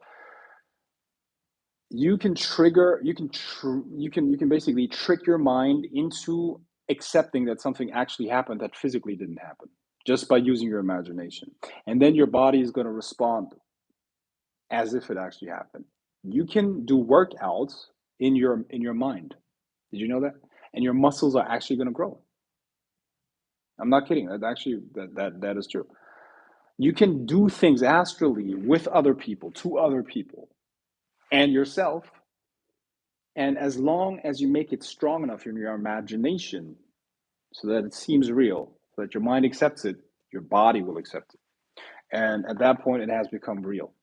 You can basically trick your mind into accepting that something actually happened that physically didn't happen just by using your imagination. And then your body is going to respond as if it actually happened. You can do workouts in your mind. Did you know that? And your muscles are actually going to grow. I'm not kidding. That is true. You can do things astrally with other people, to other people, and yourself. And as long as you make it strong enough in your imagination so that it seems real, so that your mind accepts it, your body will accept it. And at that point, it has become real.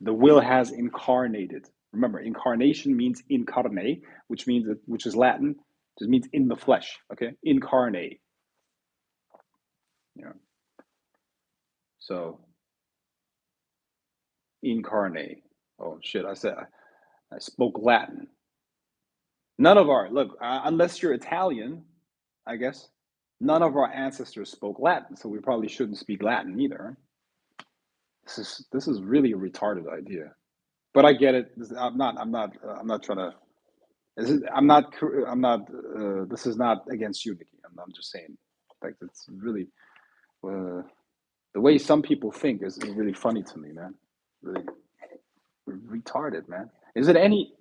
The will has incarnated. Remember, incarnation means incarnate, which is Latin, just means in the flesh. Okay, incarnate. Yeah. So incarnate. Oh shit! I spoke Latin. None of our look, unless you're Italian, I guess. None of our ancestors spoke Latin, so we probably shouldn't speak Latin either. This is really a retarded idea, but I get it. I'm not trying to. I'm not. This is not against you, Nikki. I'm just saying, like it's really the way some people think is really funny to me, man. Really retarded, man. Is it any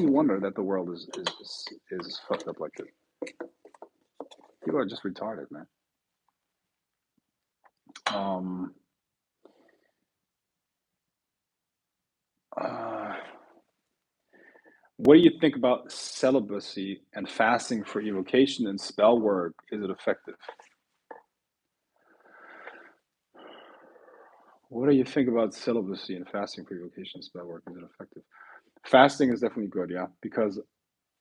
wonder that the world is fucked up like this? People are just retarded, man. Um. Uh, what do you think about celibacy and fasting for evocation and spell work? Is it effective? What do you think about celibacy and fasting for evocation and spell work? Is it effective? Fasting is definitely good, yeah, because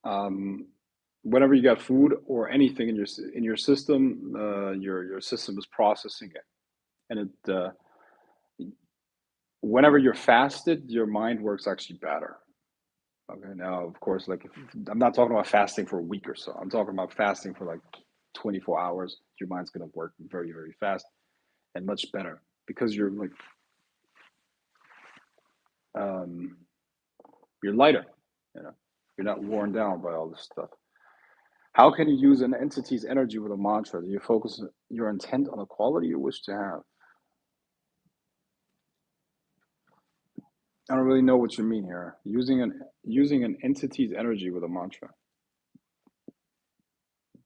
um, whenever you got food or anything in your system, your system is processing it, and whenever you're fasted, your mind works actually better. Okay, now of course, like I'm not talking about fasting for a week or so. I'm talking about fasting for like 24 hours. Your mind's gonna work very, very fast and much better because um, you're lighter. You know, you're not worn down by all this stuff. How can you use an entity's energy with a mantra? Do you focus your intent on a quality you wish to have? I don't really know what you mean here. Using an entity's energy with a mantra.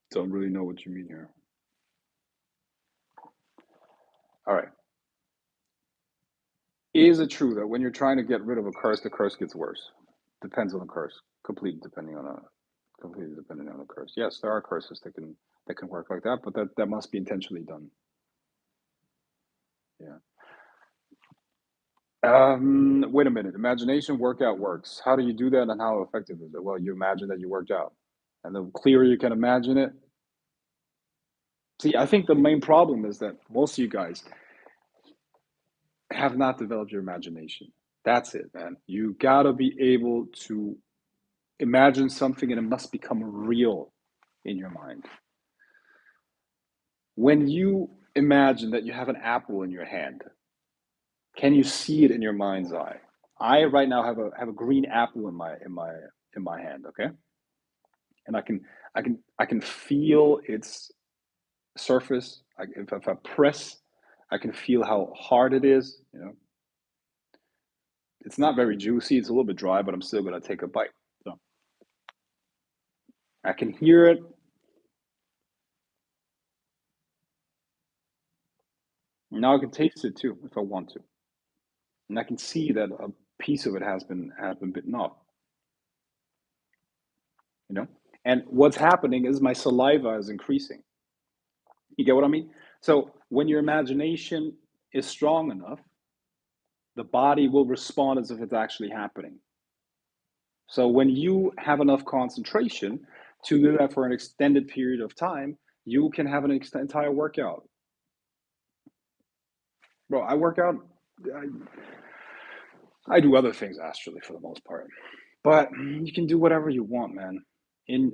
Don't really know what you mean here. All right. Is it true that when you're trying to get rid of a curse, the curse gets worse? Depends on the curse. Completely depending on the curse. Yes, there are curses that can work like that, but that must be intentionally done. Yeah. Wait a minute. Imagination workout works. How do you do that and how effective is it? Well, you imagine that you worked out. And the clearer you can imagine it. See, I think the main problem is that most of you guys have not developed your imagination. That's it, man. You gotta be able to imagine something and it must become real in your mind. When you imagine that you have an apple in your hand, can you see it in your mind's eye? I right now have a green apple in my hand, okay? And I can feel its surface. If I press, I can feel how hard it is. It's not very juicy. It's a little bit dry, but I'm still gonna take a bite. So I can hear it. Now I can taste it too if I want to, and I can see that a piece of it has been bitten off. You know, and what's happening is my saliva is increasing. You get what I mean? So when your imagination is strong enough, the body will respond as if it's actually happening. So when you have enough concentration to do that for an extended period of time, you can have an entire workout. Bro, I work out. I, I do other things astrally for the most part, But you can do whatever you want, man. In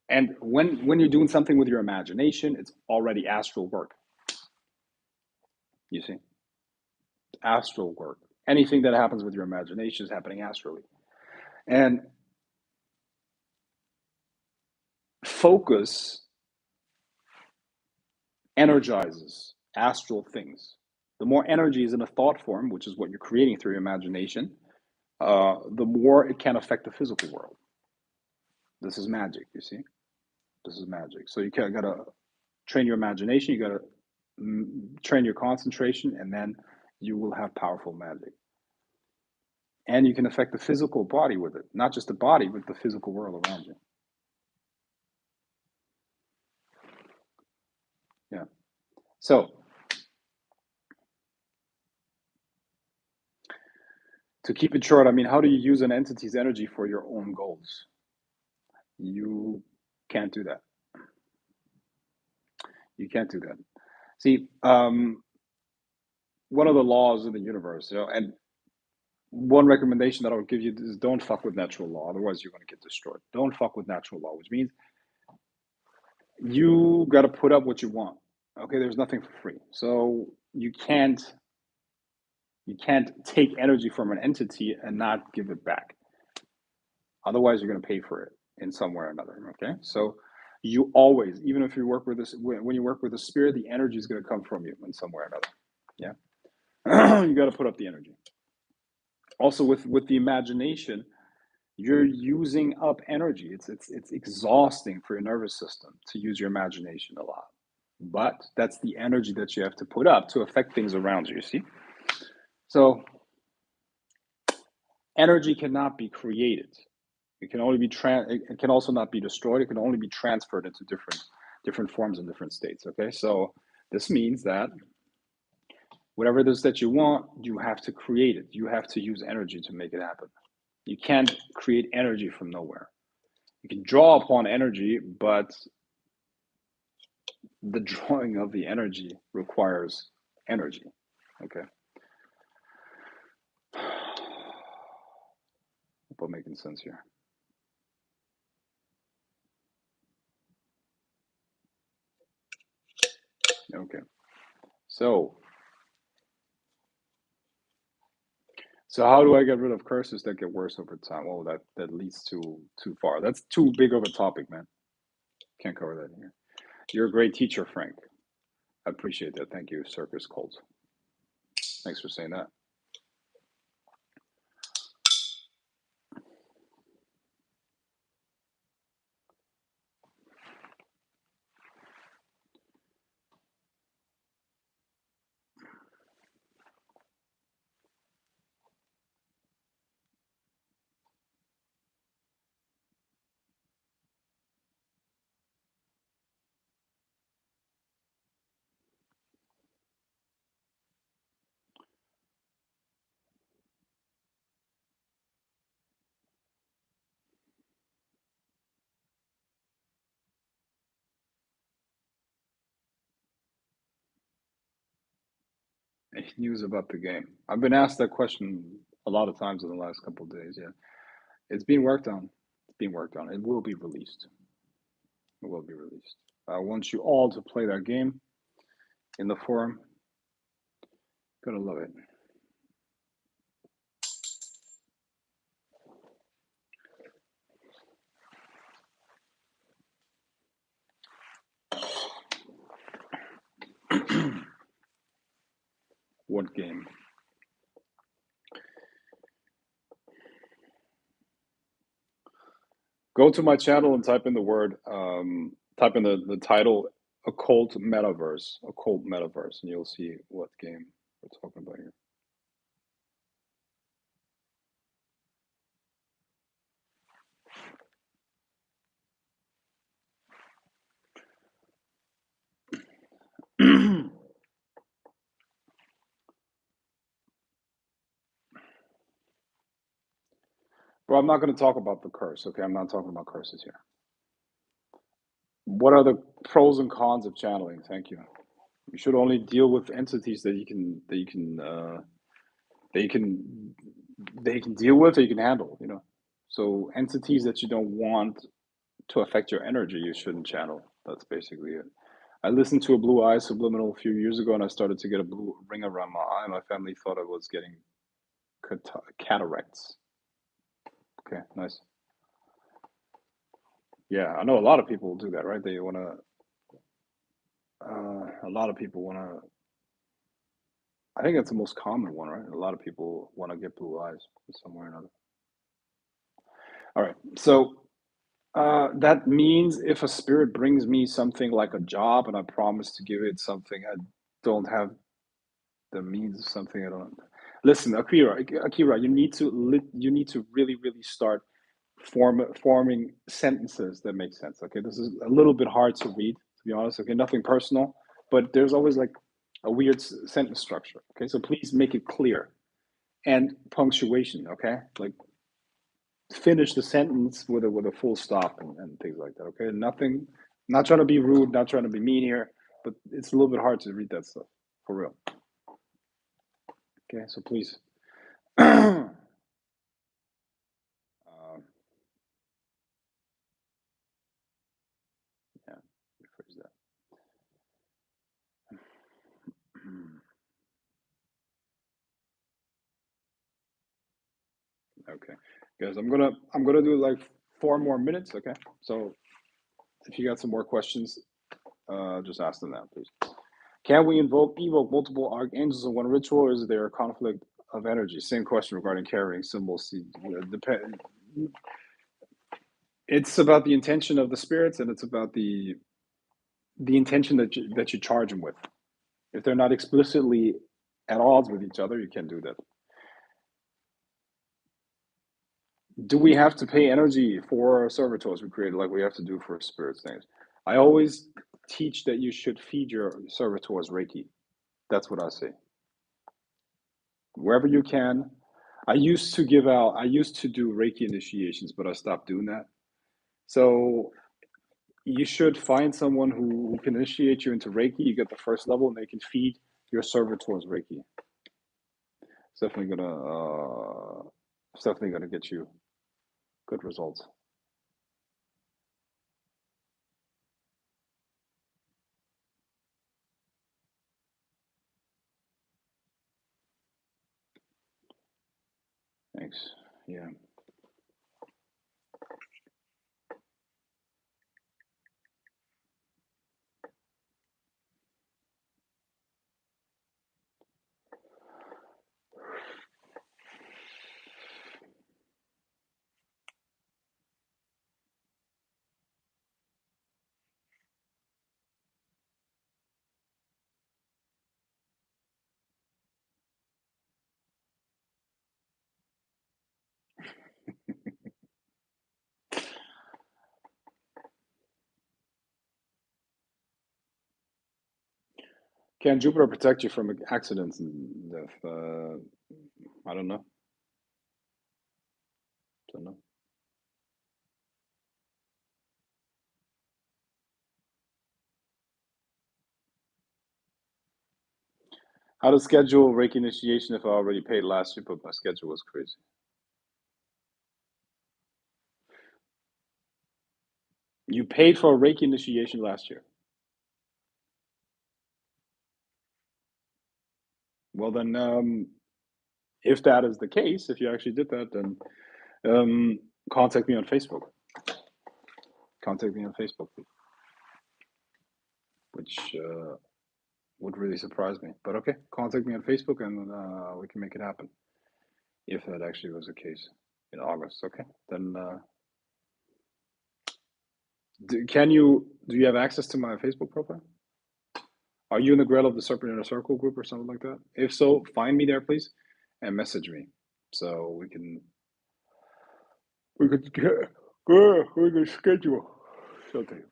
and when you're doing something with your imagination, it's already astral work. You see, astral work. Anything that happens with your imagination is happening astrally. And focus energizes astral things. The more energy is in a thought form, which is what you're creating through your imagination, the more it can affect the physical world. This is magic, you see? This is magic. So you gotta train your imagination, you gotta train your concentration, and then you will have powerful magic. And you can affect the physical body with it, not just the body, but the physical world around you. Yeah. So to keep it short, I mean, how do you use an entity's energy for your own goals? You can't do that. You can't do that. See, one of the laws of the universe, and one recommendation that I would give you is don't fuck with natural law, otherwise you're going to get destroyed. Don't fuck with natural law, which means you got to put up what you want. Okay, there's nothing for free, so you can't take energy from an entity and not give it back. Otherwise, you're going to pay for it in some way or another. Okay, so you always, even if you work with this, when you work with a spirit, the energy is going to come from you in some way or another. Yeah, you got to put up the energy. Also, with the imagination, you're using up energy. It's exhausting for your nervous system to use your imagination a lot. But that's the energy that you have to put up to affect things around you, see? So energy cannot be created. It can only be it can also not be destroyed. It can only be transferred into different forms and different states. Okay, so this means that whatever it is that you want, you have to create it. You have to use energy to make it happen. You can't create energy from nowhere. You can draw upon energy, but the drawing of the energy requires energy. Okay. Hope I'm making sense here. Okay. So how do I get rid of curses that get worse over time? Well, that leads too far. That's too big of a topic, man. Can't cover that here. You're a great teacher, Frank. I appreciate that. Thank you, Circus Colt. Thanks for saying that. News about the game. I've been asked that question a lot of times in the last couple of days. Yeah, it's being worked on. It's being worked on. It will be released. It will be released. I want you all to play that game in the forum. Gonna love it. What game? Go to my channel and type in the word, type in the title, Occult Metaverse, and you'll see what game we're talking about here. Bro, I'm not going to talk about the curse, okay? I'm not talking about curses here. What are the pros and cons of channeling? Thank you. You should only deal with entities that you can deal with, that you can handle. So entities that you don't want to affect your energy, you shouldn't channel. That's basically it. I listened to a blue eye subliminal a few years ago, and I started to get a blue ring around my eye. My family thought I was getting cataracts. Okay, nice. Yeah, I know a lot of people do that, right? They want to. A lot of people want to. I think that's the most common one, right? A lot of people want to get blue eyes somewhere or another. All right, so that means if a spirit brings me something like a job, and I promise to give it something I don't have the means of something I don't. Listen, Akira, you need to really, really start forming sentences that make sense. Okay, this is a little bit hard to read, to be honest. Okay, nothing personal, but there's always like a weird sentence structure. Okay, so please make it clear and punctuation. Okay, like finish the sentence with a full stop and things like that. Okay, nothing. Not trying to be rude, not trying to be mean here, but it's a little bit hard to read that stuff for real. Okay, so please. uh, yeah, rephrase that. Okay, guys, I'm gonna do like 4 more minutes. Okay, so if you got some more questions, just ask them now, please. Can we evoke multiple archangels in one ritual, or is there a conflict of energy? Same question regarding carrying symbols. Depend. It's about the intention of the spirits, and it's about the intention that you charge them with. If they're not explicitly at odds with each other, you can't do that. Do we have to pay energy for servitors we created like we have to do for spirits things? I always teach that you should feed your servitors Reiki. That's what I say. Wherever you can. I used to do Reiki initiations, but I stopped doing that. So you should find someone who can initiate you into Reiki. You get the first level, and they can feed your servitors Reiki. It's definitely gonna get you good results. Thanks. Yeah. Can Jupiter protect you from accidents and death? I don't know. Don't know. How to schedule Reiki initiation if I already paid last year, but my schedule was crazy. You paid for a Reiki initiation last year. Well, then, if that is the case, if you actually did that, then contact me on Facebook. Contact me on Facebook, which would really surprise me. But okay, contact me on Facebook, and we can make it happen. If that actually was the case in August, okay, then do you have access to my Facebook profile? Are you in the Grail of the Serpent Inner Circle group or something like that? If so, find me there, please, and message me so we could we could schedule something.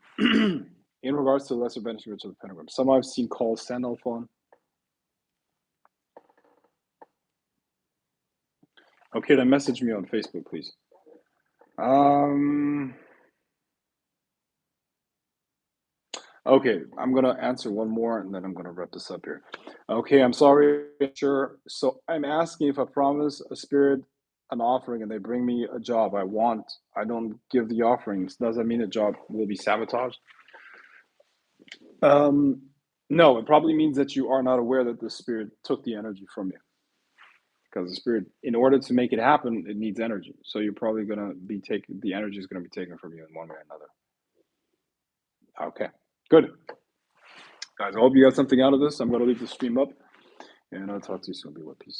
In regards to the lesser banishing ritual of the pentagram, some I've seen call Sandalphon. Okay, then message me on Facebook, please. Okay, I'm gonna answer one more and then I'm gonna wrap this up here. Okay, I'm sorry, sure. So I'm asking if I promise a spirit an offering and they bring me a job I want, I don't give the offerings, does that mean the job will be sabotaged? No, it probably means that you are not aware that the spirit took the energy from you. Because the spirit, in order to make it happen, it needs energy. So you're probably gonna be taken. The energy is gonna be taken from you in one way or another. Okay, good, guys. I hope you got something out of this. I'm gonna leave the stream up, and I'll talk to you soon. Be with peace.